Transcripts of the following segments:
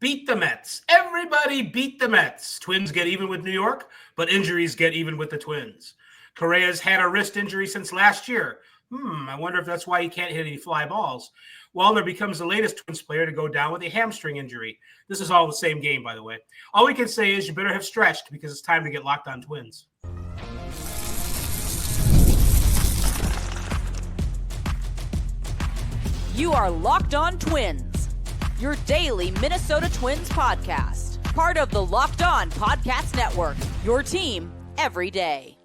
beat the Mets. Everybody beat the Mets. Twins get even with New York, but injuries get even with the Twins. Correa's had a wrist injury since last year. I wonder if that's why he can't hit any fly balls. Wallner becomes the latest Twins player to go down with a hamstring injury. This is all the same game, by the way. All we can say is you better have stretched because it's time to get Locked On Twins. You are Locked On Twins, your daily Minnesota Twins podcast. Part of the Locked On Podcast Network, your team every day.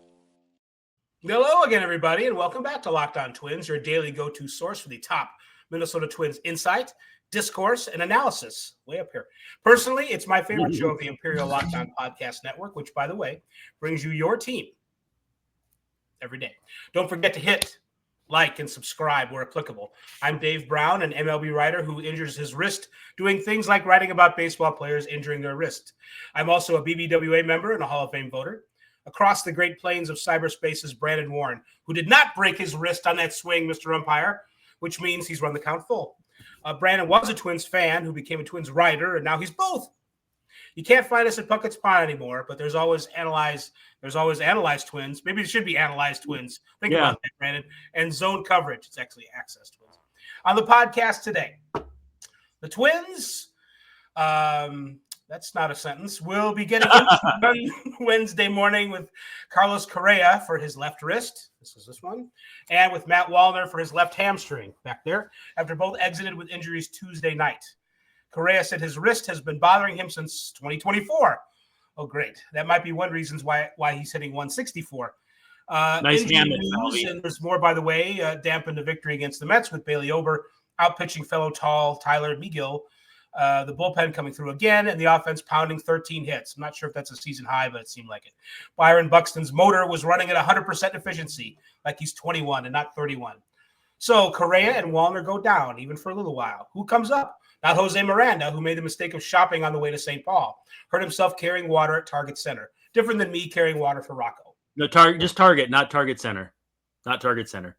Hello again, everybody, and welcome back to Locked On Twins, your daily go-to source for the top Minnesota Twins insight, discourse, and analysis. Way up here. Personally, it's my favorite show of the Imperial Locked On Podcast Network, which, by the way, brings you your team every day. Don't forget to hit like and subscribe where applicable. I'm Dave Brown, an MLB writer who injures his wrist doing things like writing about baseball players injuring their wrist. I'm also a BBWA member and a Hall of Fame voter. Across the Great Plains of cyberspace is Brandon Warren, who did not break his wrist on that swing, Mr. Umpire, which means he's run the count full. Brandon was a Twins fan who became a Twins writer, and now he's both. You can't find us at Puckett's Pond anymore, but there's always Analyzed Twins. Maybe it should be Analyzed Twins. Think about that, Brandon. And Zone Coverage. It's actually Access Twins. On the podcast today, the Twins, that's not a sentence, we'll be getting into Wednesday morning with Carlos Correa for his left wrist. This is this one. And with Matt Wallner for his left hamstring back there, after both exited with injuries Tuesday night. Correa said his wrist has been bothering him since 2024. Oh, great. That might be one reason why he's hitting 164. Nice hand. And there's more, by the way, dampened the victory against the Mets with Bailey Ober outpitching fellow tall Tyler Megill. The bullpen coming through again, and the offense pounding 13 hits. I'm not sure if that's a season high, but it seemed like it. Byron Buxton's motor was running at 100% efficiency, like he's 21 and not 31. So Correa and Wallner go down, even for a little while. Who comes up? Not Jose Miranda, who made the mistake of shopping on the way to St. Paul. Hurt himself carrying water at Target Center. Different than me carrying water for Rocco. No, just Target, not Target Center. Not Target Center.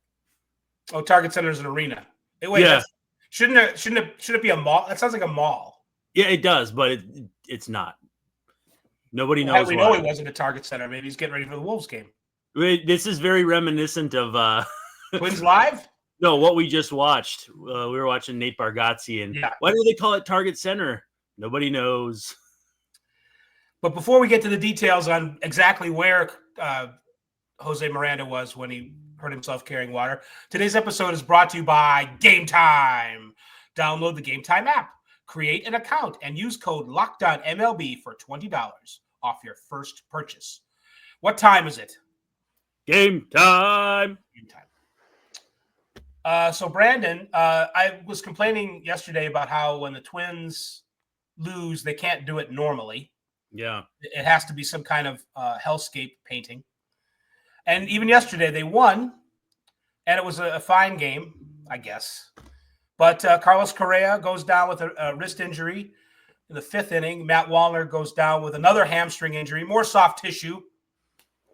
Oh, Target Center is an arena. Hey, wait, yeah. Shouldn't it be a mall? That sounds like a mall. Yeah, it does, but it's not. Nobody knows. How do we know he wasn't at Target Center? Maybe he's getting ready for the Wolves game. This is very reminiscent of Twins Live? No, what we just watched. We were watching Nate Bargatze, and why do they call it Target Center? Nobody knows. But before we get to the details on exactly where Jose Miranda was when he hurt himself carrying water, today's episode is brought to you by Gametime. Download the Gametime app, create an account, and use code LOCKEDONMLB for $20 off your first purchase. What time is it? Game time. Game time. So, Brandon, I was complaining yesterday about how when the Twins lose, they can't do it normally. Yeah. It has to be some kind of hellscape painting. And even yesterday, they won, and it was a fine game, I guess. But Carlos Correa goes down with a wrist injury in the fifth inning. Matt Wallner goes down with another hamstring injury, more soft tissue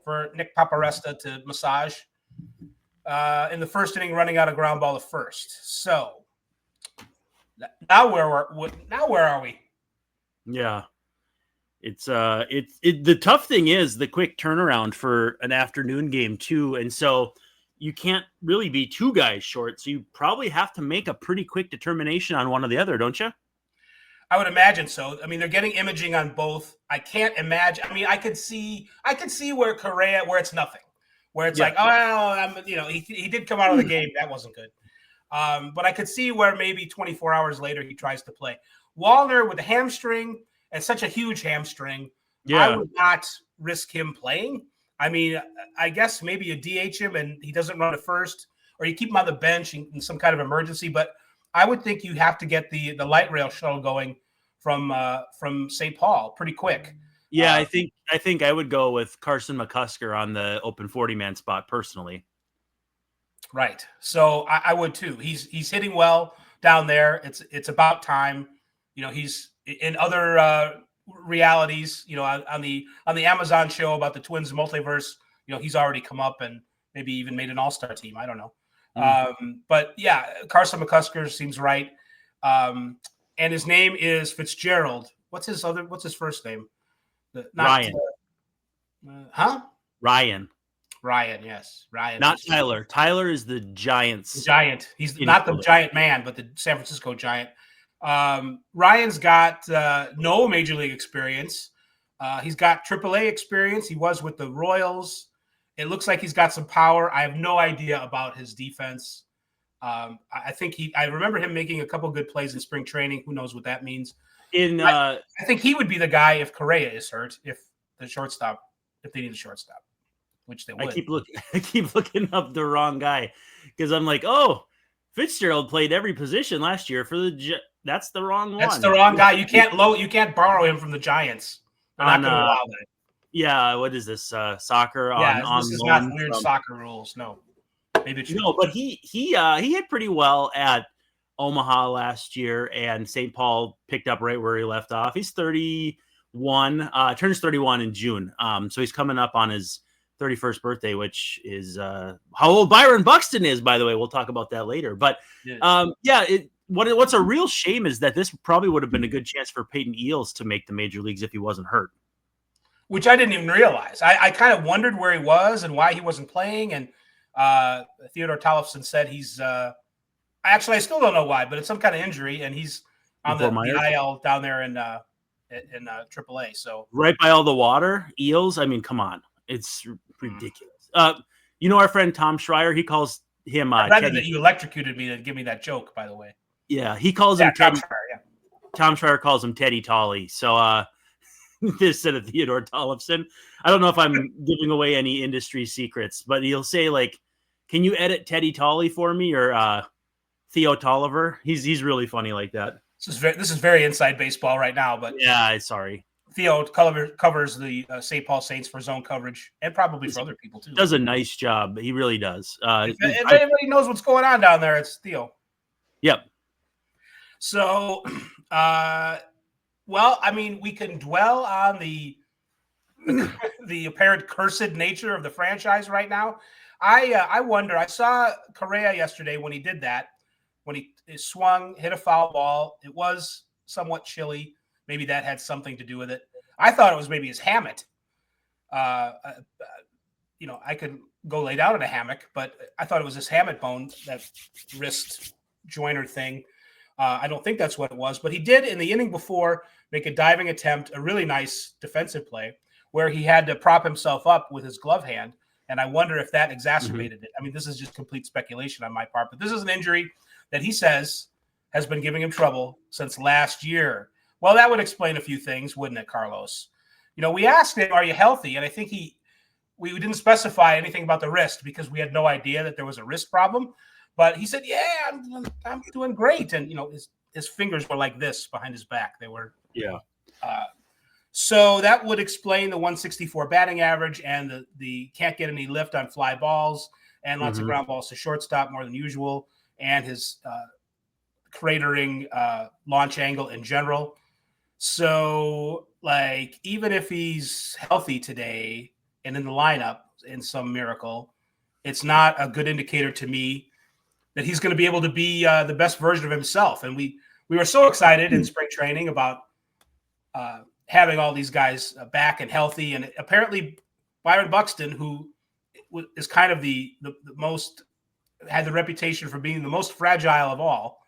for Nick Paparesta to massage. In the first inning, running out a ground ball to first. So now where are we? Yeah, it's the tough thing is the quick turnaround for an afternoon game too, and so you can't really be two guys short. So you probably have to make a pretty quick determination on one or the other, don't you? I would imagine so. I mean, they're getting imaging on both. I can't imagine. I mean, I could see where Correa, where it's nothing. Where it's like, he did come out of the game. That wasn't good. But I could see where maybe 24 hours later he tries to play. Wallner with a hamstring, and such a huge hamstring, I would not risk him playing. I mean, I guess maybe you DH him and he doesn't run at first, or you keep him on the bench in some kind of emergency. But I would think you have to get the light rail shuttle going from St. Paul pretty quick. Yeah, I think I would go with Carson McCusker on the open 40-man spot personally. Right. So I would too. He's hitting well down there. It's about time. You know, he's in other realities, you know, on the Amazon show about the Twins multiverse, you know, he's already come up and maybe even made an all-star team. I don't know. But yeah, Carson McCusker seems right. and his name is Fitzgerald. What's his first name? Ryan. Ryan, yes. Ryan. Not Tyler. Tyler is the Giants. The Giant. He's not the Giant man, but the San Francisco Giant. Ryan's got no major league experience. He's got AAA experience. He was with the Royals. It looks like he's got some power. I have no idea about his defense. I remember him making a couple good plays in spring training. Who knows what that means? I think he would be the guy if Correa is hurt, if they need a shortstop, which they would. I keep looking up the wrong guy because I'm like, oh, Fitzgerald played every position last year for that's the wrong one. That's the wrong guy. You can't borrow him from the Giants. They're not going to allow that. Yeah, what is this? Soccer? This is not weird soccer rules. No, maybe it's no, but he hit pretty well at Omaha last year, and St. Paul picked up right where he left off. He's 31, turns 31 in June. So he's coming up on his 31st birthday, which is how old Byron Buxton is, by the way. We'll talk about that later. But what's a real shame is that this probably would have been a good chance for Peyton Eales to make the major leagues if he wasn't hurt. Which I didn't even realize. I kind of wondered where he was and why he wasn't playing. And Theodore Tollefson said he's actually, I still don't know why, but it's some kind of injury, and he's on the IL down there in AAA. So right by all the water, Eales. I mean, come on, it's ridiculous. Our friend Tom Schreier, he calls him. I'm glad that you electrocuted me to give me that joke. By the way, yeah, he calls him Tom Teddy. Schreier, yeah. Tom Schreier calls him Teddy Tolley. So instead of Theodore Tollefson, I don't know if I'm giving away any industry secrets, but he'll say like, "Can you edit Teddy Tolley for me?" or Theo Tolliver. He's really funny like that. This is very inside baseball right now, but yeah, sorry. Theo covers the St. Paul Saints for zone coverage and probably for other people too. Does a nice job. He really does. If anybody knows what's going on down there, it's Theo. Yep. So, well, I mean, we can dwell on the apparent cursed nature of the franchise right now. I wonder. I saw Correa yesterday when he did that. When he swung, hit a foul ball, it was somewhat chilly. Maybe that had something to do with it. I thought it was maybe his hammock. I could go lay down in a hammock, but I thought it was his hammock bone, that wrist joiner thing. I don't think that's what it was, but he did in the inning before make a diving attempt, a really nice defensive play where he had to prop himself up with his glove hand. And I wonder if that exacerbated it. I mean, this is just complete speculation on my part, but this is an injury that he says has been giving him trouble since last year. Well, that would explain a few things, wouldn't it, Carlos? We asked him, are you healthy? And I think we didn't specify anything about the wrist because we had no idea that there was a wrist problem. But he said, yeah, I'm doing great. And, his fingers were like this behind his back. They were. Yeah. So that would explain the 164 batting average and the can't get any lift on fly balls and lots of ground balls to shortstop more than usual, and his cratering launch angle in general. So, even if he's healthy today and in the lineup in some miracle, it's not a good indicator to me that he's going to be able to be the best version of himself. And we were so excited in spring training about having all these guys back and healthy. And apparently Byron Buxton, who is kind of the most, had the reputation for being the most fragile of all,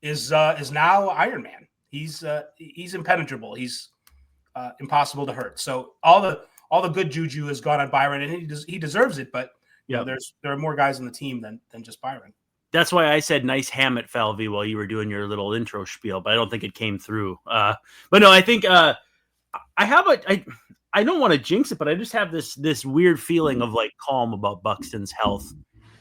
is now Iron Man. He's impenetrable. He's impossible to hurt. So all the good juju has gone on Byron, and he deserves it. But there are more guys on the team than just Byron. That's why I said nice hammock, Falvey, while you were doing your little intro spiel, but I don't think it came through. But no, I think I don't want to jinx it, but I just have this weird feeling of calm about Buxton's health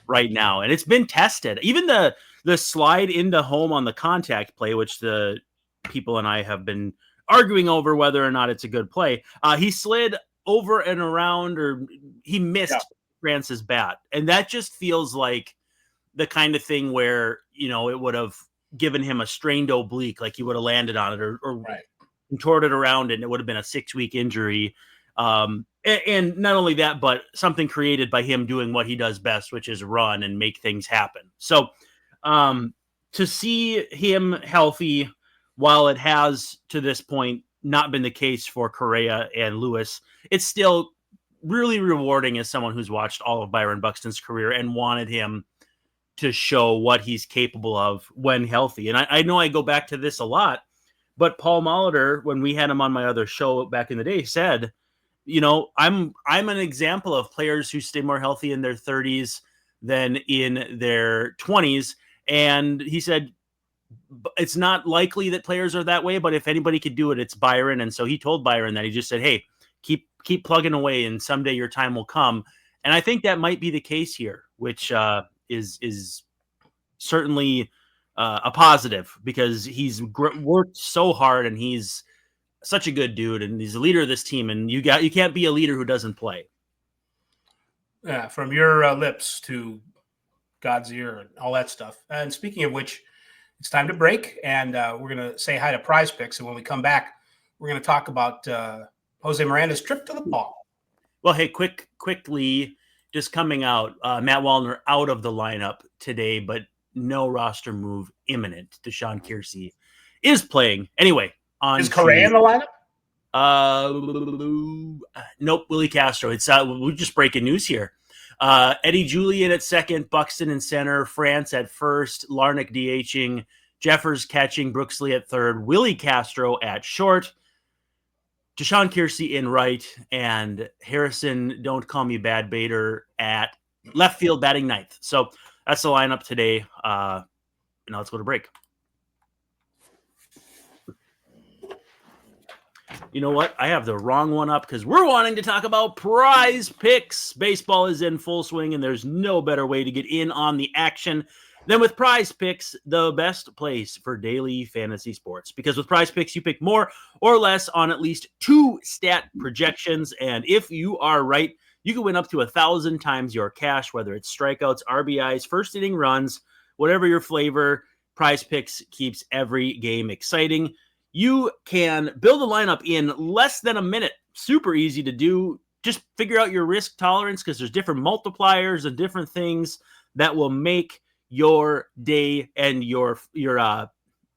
right now. And it's been tested. Even the slide into home on the contact play, which the people and I have been arguing over whether or not it's a good play. He slid over and around, or he missed France's bat. And that just feels like the kind of thing where, it would have given him a strained oblique, like he would have landed on it or contorted around it, and it would have been a 6-week injury. And not only that, but something created by him doing what he does best, which is run and make things happen. So to see him healthy, while it has to this point not been the case for Correa and Lewis, it's still really rewarding as someone who's watched all of Byron Buxton's career and wanted him to show what he's capable of when healthy. And I know I go back to this a lot, but Paul Molitor, when we had him on my other show back in the day, said, I'm an example of players who stay more healthy in their 30s than in their 20s. And he said, it's not likely that players are that way, but if anybody could do it, it's Byron. And so he told Byron that. He just said, hey, keep plugging away and someday your time will come. And I think that might be the case here, which is certainly a positive, because he's worked so hard and he's such a good dude and he's the leader of this team. And you can't be a leader who doesn't play. Yeah, from your lips to God's ear and all that stuff. And speaking of which, it's time to break, and we're going to say hi to Prize Picks. And when we come back, we're going to talk about Jose Miranda's trip to the ball. Well, hey, quickly, just coming out, Matt Wallner out of the lineup today, but no roster move imminent. Deshaun Kiersey is playing. Anyway, is Correa in the lineup? Nope, Willie Castro. It's we're just breaking news here. Eddie Julian at second, Buxton in center, France at first, Larnach DHing, Jeffers catching, Brooksley at third, Willie Castro at short, Deshaun Kiersey in right, and Harrison, don't call me Bad Bader, at left field batting ninth. So that's the lineup today. Now let's go to break. You know what? I have the wrong one up because we're wanting to talk about Prize Picks. Baseball is in full swing, and there's no better way to get in on the action than with Prize Picks, the best place for daily fantasy sports. Because with Prize Picks, you pick more or less on at least 2 stat projections, and if you are right, you can win up to 1,000 times your cash, whether it's strikeouts, RBIs, first inning runs, whatever your flavor. Prize Picks keeps every game exciting. You can build a lineup in less than a minute. Super easy to do. Just figure out your risk tolerance, because there's different multipliers and different things that will make your day and your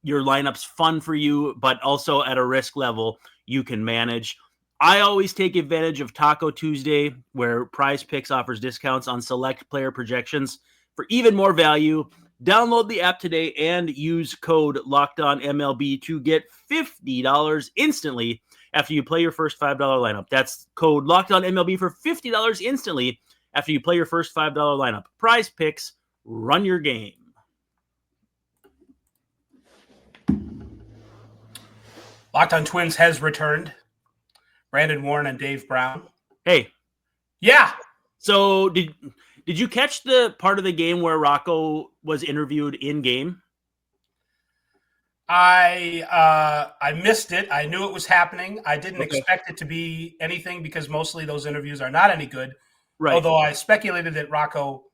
lineups fun for you, but also at a risk level you can manage. I always take advantage of Taco Tuesday, where Prize Picks offers discounts on select player projections for even more value. Download the app today and use code LOCKEDONMLB to get $50 instantly after you play your first $5 lineup. That's code LOCKEDONMLB for $50 instantly after you play your first $5 lineup. Prize Picks, run your game. Locked on Twins has returned. Brandon Warren and Dave Brown. Hey. Yeah. So did you catch the part of the game where Rocco was interviewed in game? I missed it. I knew it was happening. I didn't expect it to be anything, because mostly those interviews are not any good. Right. Although I speculated that Rocco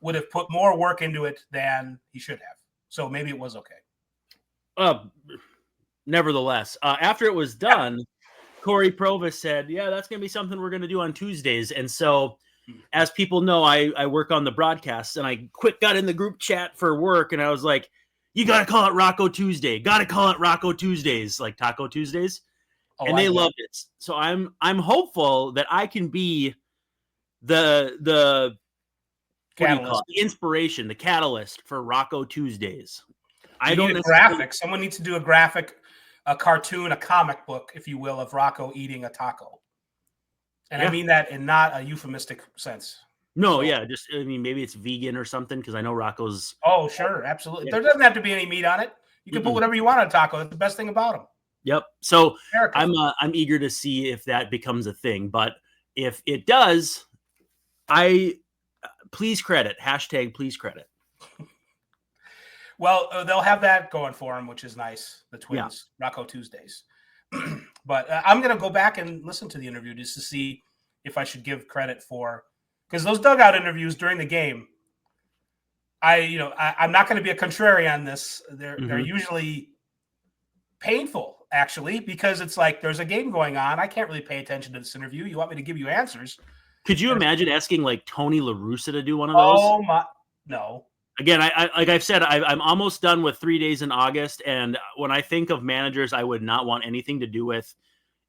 would have put more work into it than he should have. So maybe it was okay. Nevertheless, after it was done, Corey Provis said, yeah, that's going to be something we're going to do on Tuesdays. And so, as people know, I work on the broadcasts, and I got in the group chat for work, and I was like, you got to call it Rocco Tuesday. Got to call it Rocco Tuesdays, like Taco Tuesdays. Oh, and they loved it. So I'm hopeful that I can be the inspiration, the catalyst for Rocco Tuesdays. I don't need a graphic. Someone needs to do a graphic, a cartoon, a comic book, if you will, of Rocco eating a taco. And I mean that in not a euphemistic sense. No, maybe it's vegan or something, because I know Rocco's. Oh, sure, absolutely. There doesn't have to be any meat on it. You can put whatever you want on a taco. That's the best thing about them. Yep. So I'm eager to see if that becomes a thing. But if it does, please credit. # please credit. Well, they'll have that going for them, which is nice. The Twins, Rocco Tuesdays. But I'm going to go back and listen to the interview just to see if I should give credit for, because those dugout interviews during the game, I'm not going to be a contrarian on this. They're usually painful, actually, because it's like there's a game going on. I can't really pay attention to this interview. You want me to give you answers? Could you imagine asking like Tony La Russa to do one of those? Oh my, no. Again, I like I've said, I'm almost done with 3 days in August, and when I think of managers, I would not want anything to do with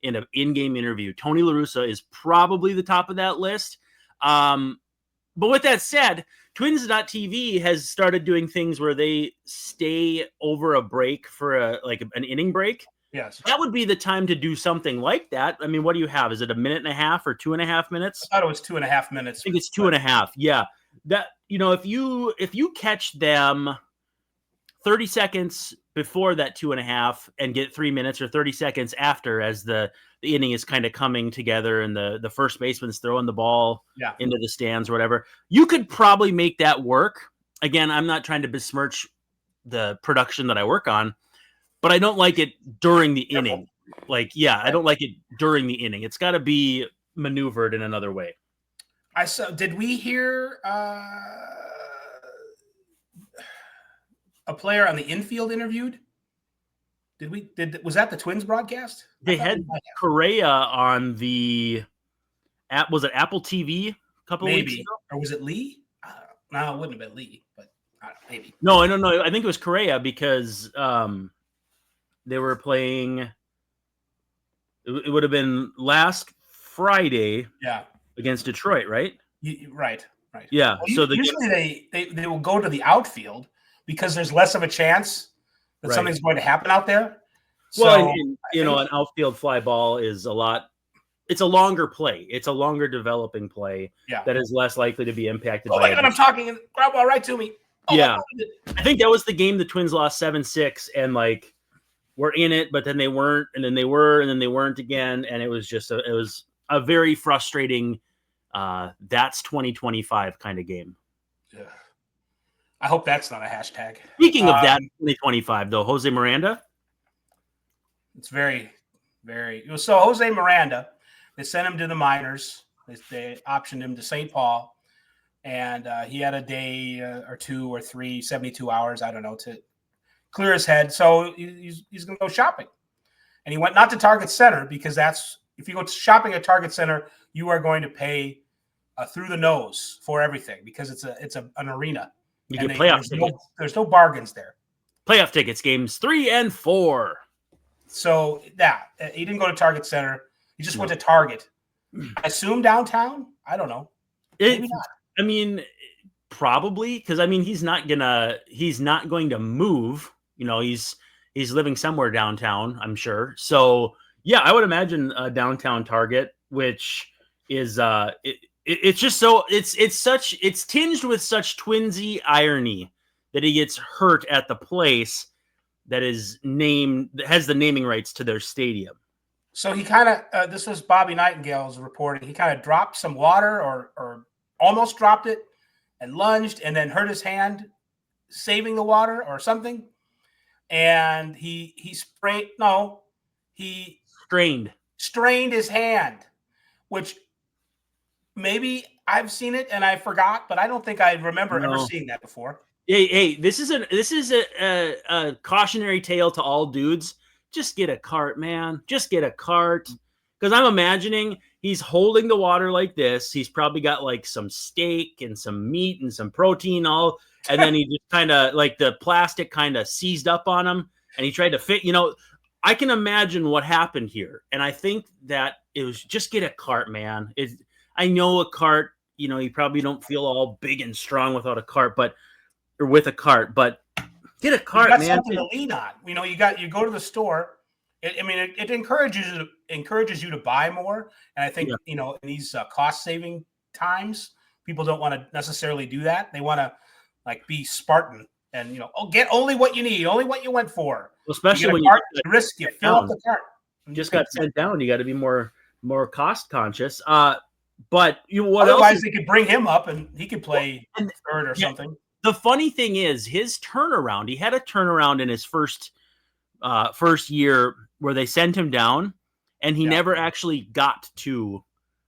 in an in-game interview. Tony La Russa is probably the top of that list. But with that said, Twins.tv has started doing things where they stay over a break for an inning break. Yes. That would be the time to do something like that. I mean, what do you have? Is it a minute and a half or 2.5 minutes? I thought it was 2.5 minutes. I think it's 2.5. Yeah. That, if you catch them 30 seconds before that 2.5 and get 3 minutes, or 30 seconds after, as the inning is kind of coming together and the first baseman's throwing the ball into the stands or whatever, you could probably make that work. Again, I'm not trying to besmirch the production that I work on, but I don't like it during the inning. I don't like it during the inning. It's got to be maneuvered in another way. Did we hear a player on the infield interviewed? Was that the Twins broadcast? They had Correa on was it Apple TV a couple of weeks ago? Or was it Lee? No, it wouldn't have been Lee, but maybe. No, I don't know. I think it was Correa because they were playing. It would have been last Friday. Yeah. Against Detroit, right? Right. Yeah. Well, so usually they will go to the outfield because there's less of a chance that something's going to happen out there. Well, an outfield fly ball is it's a longer play. It's a longer developing play that is less likely to be impacted. Oh my God, I'm talking. Grab ball right to me. Oh, yeah. I think that was the game the Twins lost 7-6 and were in it, but then they weren't, and then they were, and then they weren't again. And it was just it was a very frustrating that's 2025 kind of game. Yeah. I hope that's not a hashtag. Speaking of that 2025 though, Jose Miranda. It's very, very so Jose Miranda, they sent him to the minors. They optioned him to St. Paul, and he had a day or 2 or 3, 72 hours, I don't know, to clear his head. So he's going to go shopping. And he went not to Target Center because if you go shopping at Target Center, you are going to pay through the nose for everything because it's an arena. You can playoff tickets. There's no bargains there. Playoff tickets, games 3 and 4. So he didn't go to Target Center. He just went to Target. I assume downtown. I don't know. Maybe not. I mean, probably because he's not going to move. He's living somewhere downtown, I'm sure. So yeah, I would imagine a downtown Target, which is it's just so it's tinged with such twinsy irony that he gets hurt at the place that has the naming rights to their stadium. So he kind of this was Bobby Nightingale's reporting. He kind of dropped some water or almost dropped it and lunged and then hurt his hand saving the water or something. And he strained his hand, which maybe I've seen it and I forgot, but I don't think I remember ever seeing that before. Hey, this is a cautionary tale to all dudes. Just get a cart, man. Just get a cart. Because I'm imagining he's holding the water like this. He's probably got some steak and some meat and some protein and then he just kind of the plastic kind of seized up on him and he tried to fit, I can imagine what happened here. And I think that it was just get a cart, man. I know a cart, you probably don't feel all big and strong without a cart, or with a cart, but get a cart, man. Something to lean on. You go to the store. It encourages you to buy more. And I think, in these cost saving times, people don't want to necessarily do that. They want to be Spartan and, get only what you need, only what you went for. Well, especially when you risk it, fill up the cart. You just got sent down. You got to be more cost conscious. But otherwise they could bring him up and he could play third or something. The funny thing is his turnaround. He had a turnaround in his first year where they sent him down, and he never actually got to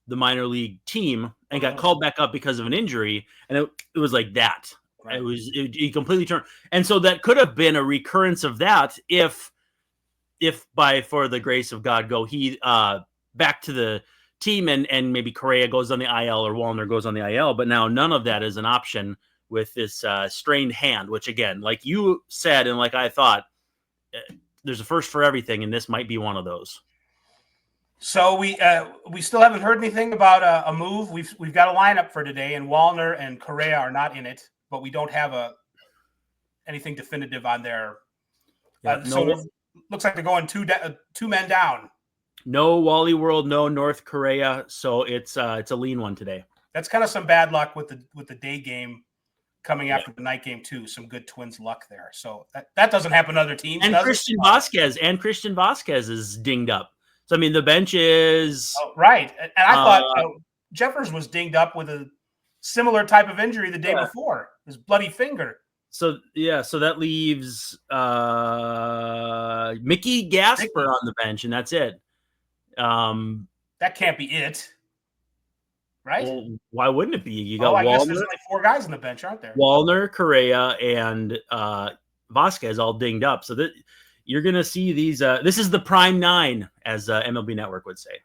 the minor league team and got called back up because of an injury. And it was like that. Right. He completely turned. And so that could have been a recurrence of that if for the grace of God he back to the team and maybe Correa goes on the IL or Wallner goes on the IL, but now none of that is an option with this strained hand, which again, like you said, and like I thought, there's a first for everything, and this might be one of those. So we still haven't heard anything about a move. We've got a lineup for today, and Wallner and Correa are not in it, but we don't have anything definitive on their. So it looks like they're going two men down. No Wally World, no North Korea, so it's a lean one today. That's kind of some bad luck with the day game coming after the night game too. Some good Twins luck there. So that doesn't happen to other teams. And Christian Vasquez is dinged up. So I mean, the bench is right. And I thought Jeffers was dinged up with a similar type of injury the day before, his bloody finger. So that leaves Mickey Gasper on the bench, and that's it. That can't be it, right? Well, why wouldn't it be? You got I Wallner, guess there's only 4 guys on the bench, aren't there? Wallner, Correa, and Vasquez all dinged up. So that you're going to see these. This is the prime 9, as MLB Network would say.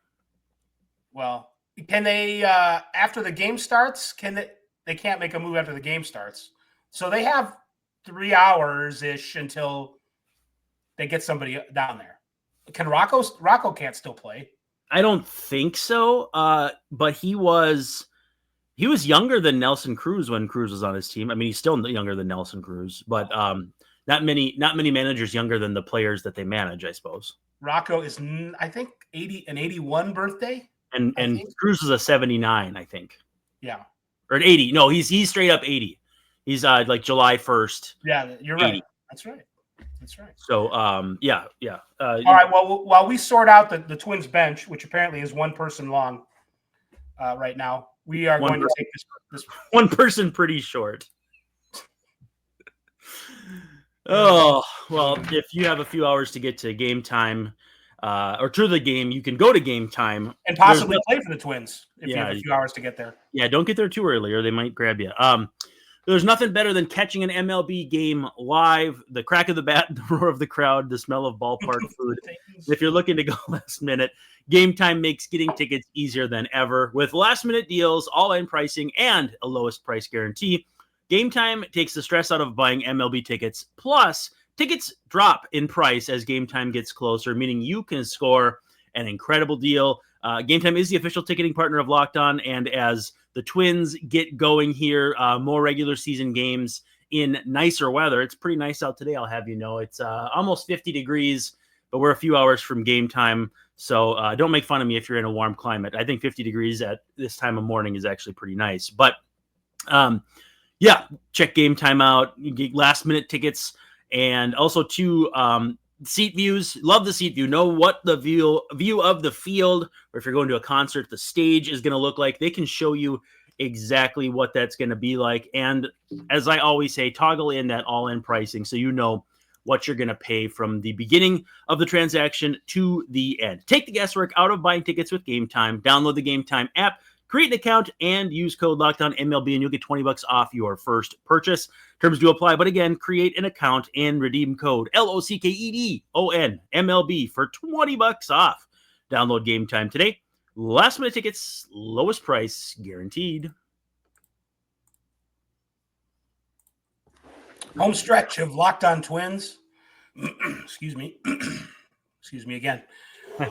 Well, can they after the game starts? They can't make a move after the game starts, so they have 3 hours ish until they get somebody down there. Can Rocco can't still play? I don't think so. But he was younger than Nelson Cruz when Cruz was on his team. I mean, he's still younger than Nelson Cruz, but not many managers younger than the players that they manage, I suppose. Rocco is, I think, 81 birthday, and Cruz was a 79, I think. Yeah, or an 80. No, he's straight up 80. He's like July 1st. Yeah, you're 80. Right. That's right. So, yeah. All right. Well, while we sort out the Twins bench, which apparently is one person long right now, we are going to take this one person pretty short. Oh, well, if you have a few hours to get to Gametime or to the game, you can go to Gametime and possibly play for the Twins if you have a few hours to get there. Yeah, don't get there too early or they might grab you. There's nothing better than catching an MLB game live, the crack of the bat, the roar of the crowd, the smell of ballpark food. If you're looking to go last minute, Gametime makes getting tickets easier than ever. With last-minute deals, all-in pricing, and a lowest price guarantee, Gametime takes the stress out of buying MLB tickets. Plus, tickets drop in price as Gametime gets closer, meaning you can score an incredible deal. Gametime is the official ticketing partner of Locked On, and as the Twins get going here, more regular season games in nicer weather. It's pretty nice out today, I'll have you know. It's almost 50 degrees, but we're a few hours from game time, so don't make fun of me if you're in a warm climate. I think 50 degrees at this time of morning is actually pretty nice. But, yeah, check Gametime out. You get last-minute tickets, and also, too, seat views. Love the seat view. Know what the view of the field, or if you're going to a concert, the stage is going to look like. They can show you exactly what that's going to be like. And as I always say, toggle in that all-in pricing so you know what you're going to pay from the beginning of the transaction to the end. Take the guesswork out of buying tickets with Gametime. Download the Gametime app, create an account, and use code LOCKEDONMLB, and you'll get $20 off your first purchase. Terms do apply, but again, create an account and redeem code LOCKEDONMLB for $20 off. Download Gametime today. Last minute tickets, lowest price guaranteed. Home stretch of Locked On Twins. Excuse me. Excuse me again.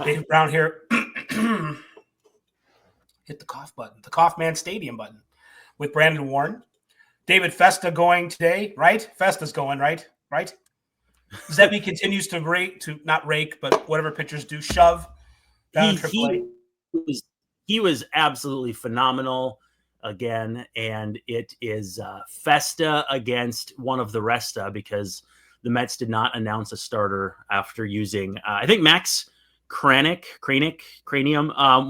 Dave Brown here. Hit the cough button, the Cough Man Stadium button with Brandon Warren. David Festa going today, right? Festa's going, right? Right? Zebby continues to not rake, but whatever pitchers do, shove down AAA. He was absolutely phenomenal again, and it is Festa against one of the Resta because the Mets did not announce a starter after using, I think Max Cranium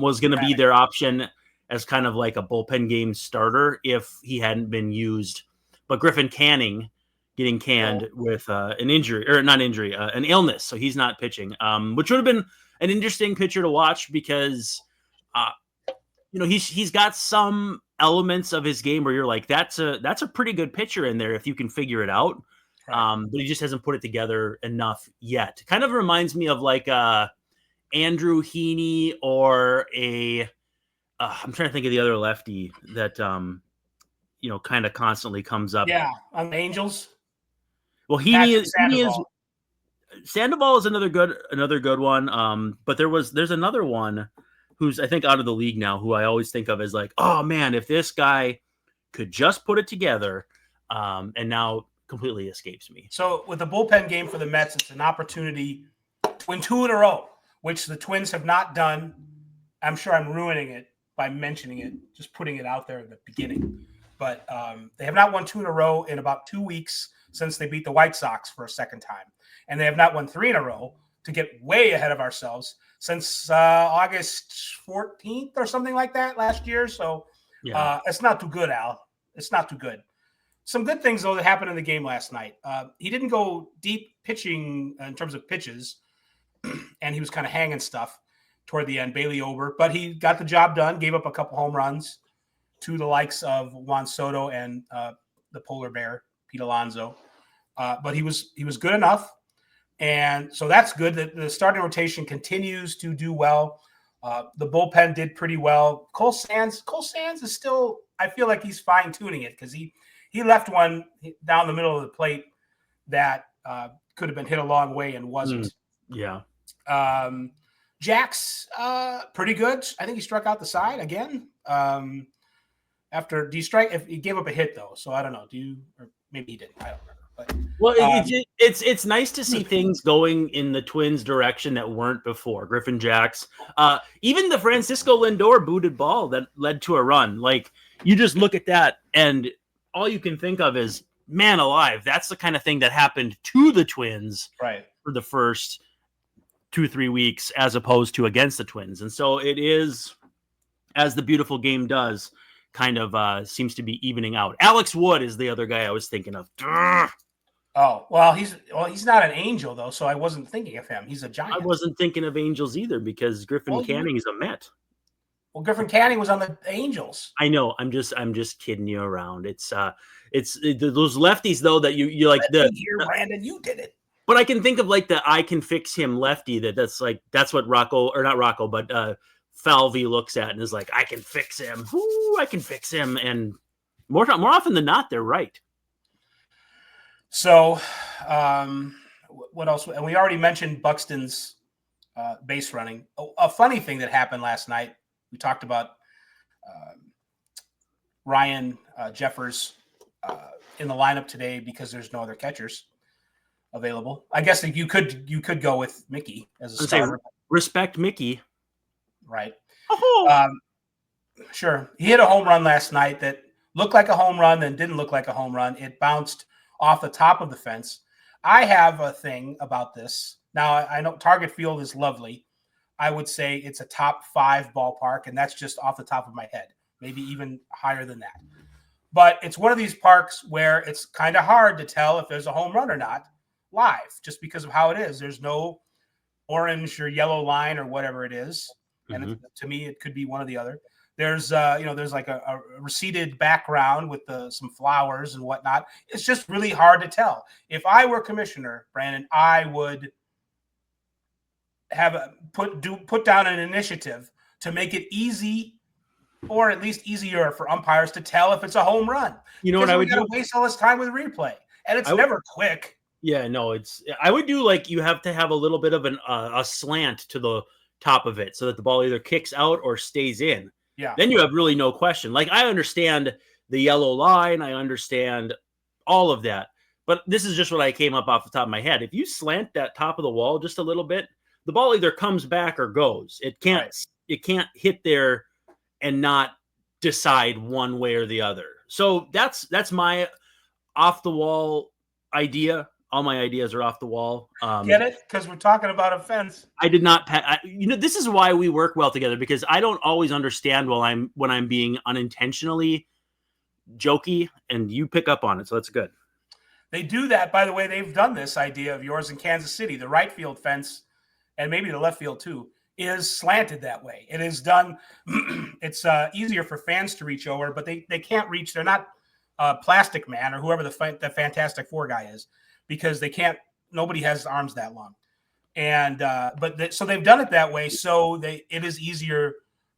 was going to be their option as kind of like a bullpen game starter if he hadn't been used. But Griffin Canning getting canned with an injury, or not injury, an illness, so he's not pitching, which would have been an interesting pitcher to watch because, he's got some elements of his game where you're like, that's a pretty good pitcher in there if you can figure it out. Right. But he just hasn't put it together enough yet. Kind of reminds me of like Andrew Heaney or I'm trying to think of the other lefty that kind of constantly comes up. Yeah, on the Angels. Well, Patrick Heaney is Sandoval. Sandoval is another good one. But there's another one who's I think out of the league now, who I always think of as like, oh man, if this guy could just put it together, and now completely escapes me. So with the bullpen game for the Mets, it's an opportunity to win 2 in a row, which the Twins have not done. I'm sure I'm ruining it by mentioning it, just putting it out there in the beginning. But they have not won 2 in a row in about 2 weeks since they beat the White Sox for a second time. And they have not won 3 in a row, to get way ahead of ourselves, since August 14th or something like that last year. So it's not too good, Al. It's not too good. Some good things, though, that happened in the game last night. He didn't go deep pitching in terms of pitches, and he was kind of hanging stuff toward the end, Bailey Ober. But he got the job done, gave up a couple home runs to the likes of Juan Soto and the polar bear, Pete Alonso. But he was good enough. And so that's good. The starting rotation continues to do well. The bullpen did pretty well. Cole Sands is still, I feel like he's fine-tuning it, because he left one down the middle of the plate that could have been hit a long way and wasn't. Yeah. Jack's pretty good. I think he struck out the side again. If he gave up a hit, though, so I don't know. Or maybe he didn't. I don't remember. But, well, it's nice to see things going in the Twins' direction that weren't before. Griffin Jacks, even the Francisco Lindor booted ball that led to a run. Like, you just look at that, and all you can think of is, man alive, that's the kind of thing that happened to the Twins for the first 2-3 weeks, as opposed to against the Twins. And so it is, as the beautiful game does, kind of seems to be evening out. Alex Wood is the other guy I was thinking of. Oh, well, he's not an Angel, though, so I wasn't thinking of him. He's a Giant. I wasn't thinking of Angels either, because Griffin Canning is a Met. Well, Griffin Canning was on the Angels. I know. I'm just kidding you around. It's those lefties, though, that you like Brandon, you did it. But I can think of like the I can fix him lefty. That's what Rocco, or not Rocco, but Falvey looks at and is like, I can fix him. Ooh, I can fix him. And more often than not, they're right. So, what else? And we already mentioned Buxton's base running. A funny thing that happened last night. We talked about Ryan Jeffers in the lineup today because there's no other catchers available. I guess you could go with Mickey as a starter. Respect Mickey. Right. Oh. Sure. He hit a home run last night that looked like a home run, then didn't look like a home run. It bounced off the top of the fence. I have a thing about this. Now, I know Target Field is lovely. I would say it's a top 5 ballpark, and that's just off the top of my head, maybe even higher than that. But it's one of these parks where it's kind of hard to tell if there's a home run or not live, just because of how it is. There's no orange or yellow line or whatever it is. And to me, it could be one or the other. There's, there's like a receded background with some flowers and whatnot. It's just really hard to tell. If I were commissioner, Brandon, I would have put down an initiative to make it easy, or at least easier for umpires to tell if it's a home run. You know what I would do? Waste all this time with replay, and it's never quick. Yeah, no, I would do like you have to have a little bit of a slant to the top of it so that the ball either kicks out or stays in. Yeah. Then you have really no question. Like, I understand the yellow line. I understand all of that. But this is just what I came up off the top of my head. If you slant that top of the wall just a little bit, the ball either comes back or goes. It can't hit there and not decide one way or the other. So that's my off the wall idea. All my ideas are off the wall. Get it? Because we're talking about a fence. I did not. This is why we work well together, because I don't always understand when I'm being unintentionally jokey, and you pick up on it. So that's good. They do that, by the way. They've done this idea of yours in Kansas City. The right field fence, and maybe the left field too, is slanted that way. It is done. It's easier for fans to reach over, but they can't reach. They're not Plastic Man or whoever the Fantastic Four guy is. Because they can't, nobody has arms that long. And, so they've done it that way. So it is easier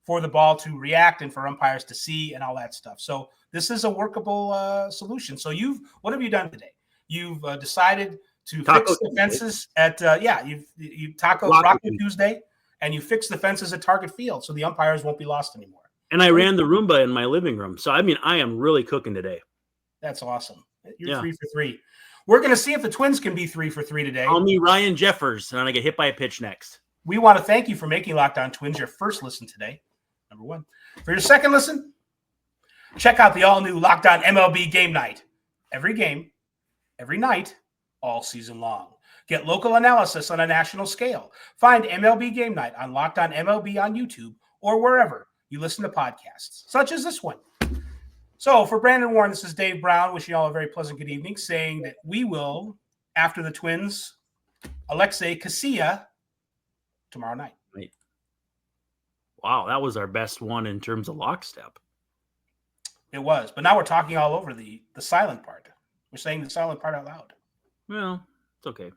for the ball to react and for umpires to see and all that stuff. So this is a workable solution. So what have you done today? You've decided to Taco fix the Tuesday. fences at you Taco Tuesday, and you fix the fences at Target Field, so the umpires won't be lost anymore. And I ran the Roomba in my living room. So, I mean, I am really cooking today. That's awesome. You're 3 for 3. We're going to see if the Twins can be 3 for 3 today. Call me Ryan Jeffers, and I get hit by a pitch next. We want to thank you for making Locked On Twins your first listen today, number 1. For your second listen, check out the all-new Locked On MLB Game Night. Every game, every night, all season long. Get local analysis on a national scale. Find MLB Game Night on Locked On MLB on YouTube or wherever you listen to podcasts, such as this one. So for Brandon Warren, this is Dave Brown, wishing you all a very pleasant good evening, saying that we will, after the Twins, Alexei Casilla tomorrow night. Wow, that was our best one in terms of lockstep. It was, but now we're talking all over the silent part. We're saying the silent part out loud. Well, it's okay.